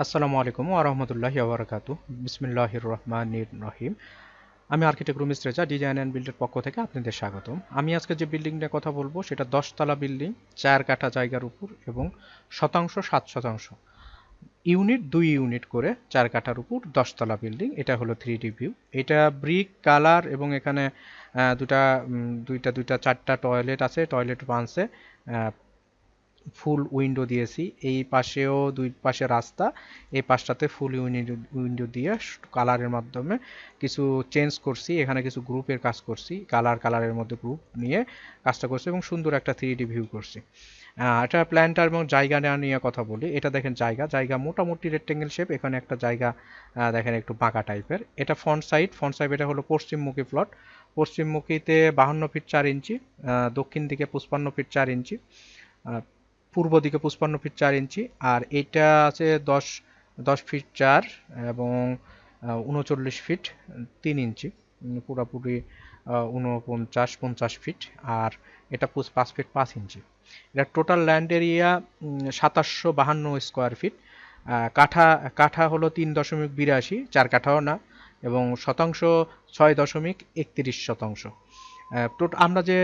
আসসালামু আলাইকুম ওয়া রাহমাতুল্লাহি ওয়া বারাকাতুহু। বিসমিল্লাহির রহমানির রহিম। আমি আর্কিটেক্ট রুমিস রেজা, ডিজাইন অ্যান্ড বিল্ডের পক্ষ থেকে আপনাদের স্বাগতম। আমি আজকে যে বিল্ডিং নিয়ে কথা বলবো সেটা 10 তলা বিল্ডিং, 4 কাঠা জায়গার উপর এবং শতাংশ 7%। ইউনিট 2 ইউনিট করে 4 কাঠার উপর 10 তলা বিল্ডিং। এটা হলো 3D ভিউ। এটা ব্রিক কালার এবং এখানে দুটা দুইটা চারটা টয়লেট আছে। টয়লেট বানছে ফুল উইন্ডো দিয়েছি। এই পাশেও দুই পাশে রাস্তা, এই পাশটাতে ফুল উইন্ডো দিয়ে কালারের মাধ্যমে কিছু চেঞ্জ করছি। এখানে কিছু গ্রুপের কাজ করছি, কালারের মধ্যে গ্রুপ নিয়ে কাজটা করছি এবং সুন্দর একটা 3D ভিউ করছি। এটা প্ল্যানটা এবং জায়গা নেওয়া নিয়ে কথা বলি। এটা দেখেন জায়গা মোটামুটি রেক্টেঙ্গেল শেপ। এখানে একটা জায়গা দেখেন একটু বাঁকা টাইপের। এটা ফ্রন্ট সাইড এটা হলো পশ্চিমমুখী প্লট। পশ্চিমমুখীতে 52 ফিট 4 ইঞ্চি, দক্ষিণ দিকে 55 ফিট 4 ইঞ্চি, পূর্ব দিকে 55 ফিট 4 ইঞ্চি। আর এটা আছে 10 ফিট 4 এবং 39 ফিট 3 ইঞ্চি, পুরোপুরি 49-50 ফিট। আর এটা 5 ফিট 5 ইঞ্চি। এটা total land area 2752 square feet. কাঠা কাঠা হলো 3.82, 4 কাঠাও না, এবং শতাংশ 6.31%। আমরা যে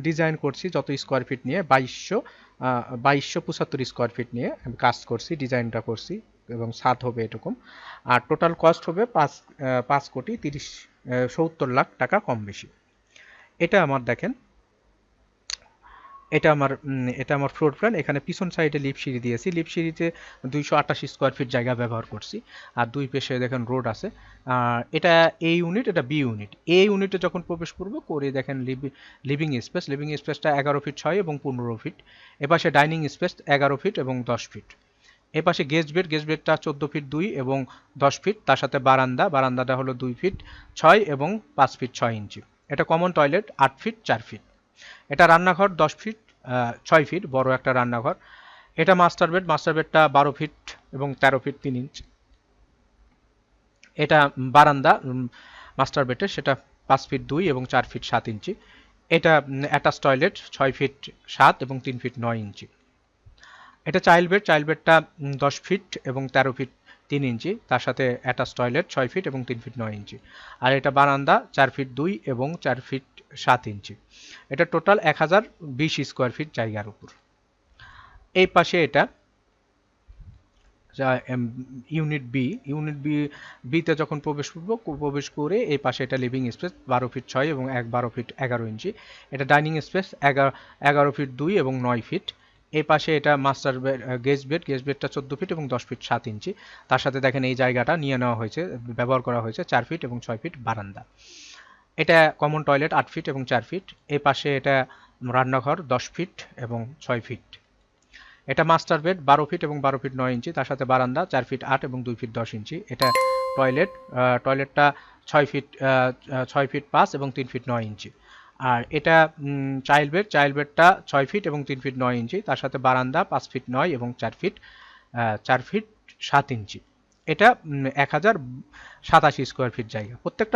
ডিজাইন করছি যত স্কোয়ার ফিট নিয়ে 2275 স্কোয়ার ফিট নিয়ে আমি কাজ করছি, ডিজাইনটা করছি, এবং ছাদ হবে এরকম। আর টোটাল কস্ট হবে 5 কোটি 70 লাখ টাকা কম বেশি। এটা আমার দেখেন, এটা আমার ফ্লোর প্ল্যান। এখানে পিছন সাইডে লিফট সিঁড়ি দিয়েছি। লিফট সিঁড়িতে 288 স্কোয়ার ফিট জায়গা ব্যবহার করছি। আর দুই পাশে দেখেন রোড আছে। এটা এ ইউনিট, এটা বি ইউনিট। এ ইউনিটে যখন প্রবেশ করবো করে দেখেন লিভিং স্পেসটা 11 ফিট 6 এবং 15 ফিট। এপাশে ডাইনিং স্পেস 11 ফিট এবং 10 ফিট। এপাশে গেস্ট বেডটা 14 ফিট 2 এবং 10 ফিট। তার সাথে বারান্দাটা হলো 2 ফিট 6 এবং 5 ফিট 6 ইঞ্চি। এটা কমন টয়লেট 8 ফিট 4 ফিট। এটা রান্নাঘর 10 ফিট 6 ফিট, বড় একটা রান্নাঘর। এটা মাস্টার বেডটা 12 ফিট এবং 13 ফিট 3 ইঞ্চ। এটা বারান্দা মাস্টার বেডের, সেটা 5 ফিট 2 এবং 4 ফিট 7 ইঞ্চি। এটা অ্যাটাচ টয়লেট 6 ফিট 7 এবং 3 ফিট 9 ইঞ্চি। এটা চাইল্ড বেডটা 10 ফিট এবং 13 ফিট 3 ইঞ্চি, তার সাথে অ্যাটাচ টয়লেট 6 ফিট এবং 3 ফিট 9 ইঞ্চি। আর এটা বারান্দা 4 ফিট 2 এবং 4 ফিট 7 ইঞ্চি। এটা টোটাল 1020 স্কোয়ার ফিট জায়গার উপর। এই পাশে এটা ইউনিট বিতে যখন প্রবেশ করে এই পাশে এটা লিভিং স্পেস 12 ফিট 6 এবং 12 ফিট 11 ইঞ্চি। এটা ডাইনিং স্পেস 11 ফিট 2 এবং 9 ফিট। এই পাশে এটা মাস্টার বেড, গেস্ট বেডটা 14 ফিট এবং 10 ফিট 7 ইঞ্চি। তার সাথে দেখেন এই জায়গাটা নিয়ে নেওয়া হয়েছে, ব্যবহার করা হয়েছে 4 ফিট এবং 6 ফিট বারান্দা। এটা কমন টয়লেট 8 ফিট এবং 4 ফিট। এই পাশে এটা রান্নাঘর 10 ফিট এবং 6 ফিট। এটা মাস্টার বেড 12 ফিট এবং 12 ফিট 9 ইঞ্চি, তার সাথে বারান্দা 4 ফিট 8 এবং 2 ফিট 10 ইঞ্চি। এটা টয়লেটটা 6 ফিট 5 এবং 3 ফিট 9 ইঞ্চি। আর এটা চাইল্ড বেডটা 6 ফিট এবং 3 ফিট 9 ইঞ্চি, তার সাথে বারান্দা 5 ফিট 9 এবং 4 ফিট 7 ইঞ্চি। এটা 1087 স্কোয়ার ফিট জায়গা। প্রত্যেক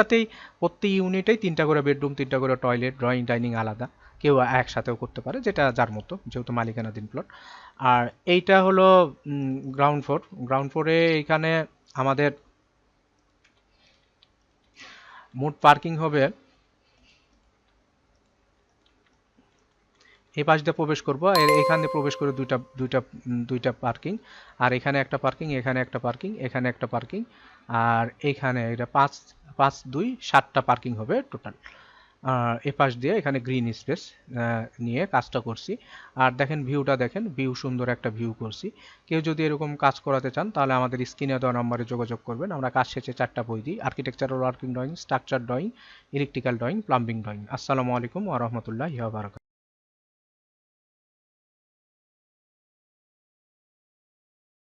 ইউনিটেই 3টা করে বেডরুম, 3টা করে টয়লেট, ড্রয়িং ডাইনিং আলাদা। কেউ একসাথেও করতে পারে, যেটা যার মতো, যেহেতু মালিকানাধীন প্লট। আর এইটা হলো গ্রাউন্ড ফ্লোরে এখানে আমাদের মোট পার্কিং হবে। এই পাশ দিয়ে প্রবেশ করব, এখানে প্রবেশ করে দুইটা পার্কিং। আর এখানে একটা পার্কিং, এখানে একটা পার্কিং, এখানে একটা পার্কিং। আর এইখানে এটা 5-2-7টা পার্কিং হবে টোটাল। এ পাশ দিয়ে এখানে গ্রিন স্পেস নিয়ে কাজটা করছি। আর দেখেন ভিউ সুন্দর একটা ভিউ করছি। কেউ যদি এরকম কাজ করাতে চান তাহলে আমাদের স্ক্রিনে দেওয়া নম্বরে যোগাযোগ করবেন। আমরা কাজ শেষে 4টা বই দিই: architectural working drawing, structure drawing, electrical drawing, plumbing drawing. আসসালামু আলাইকুম ওয়া রাহমাতুল্লাহি ওয়া বারাকাতুহু।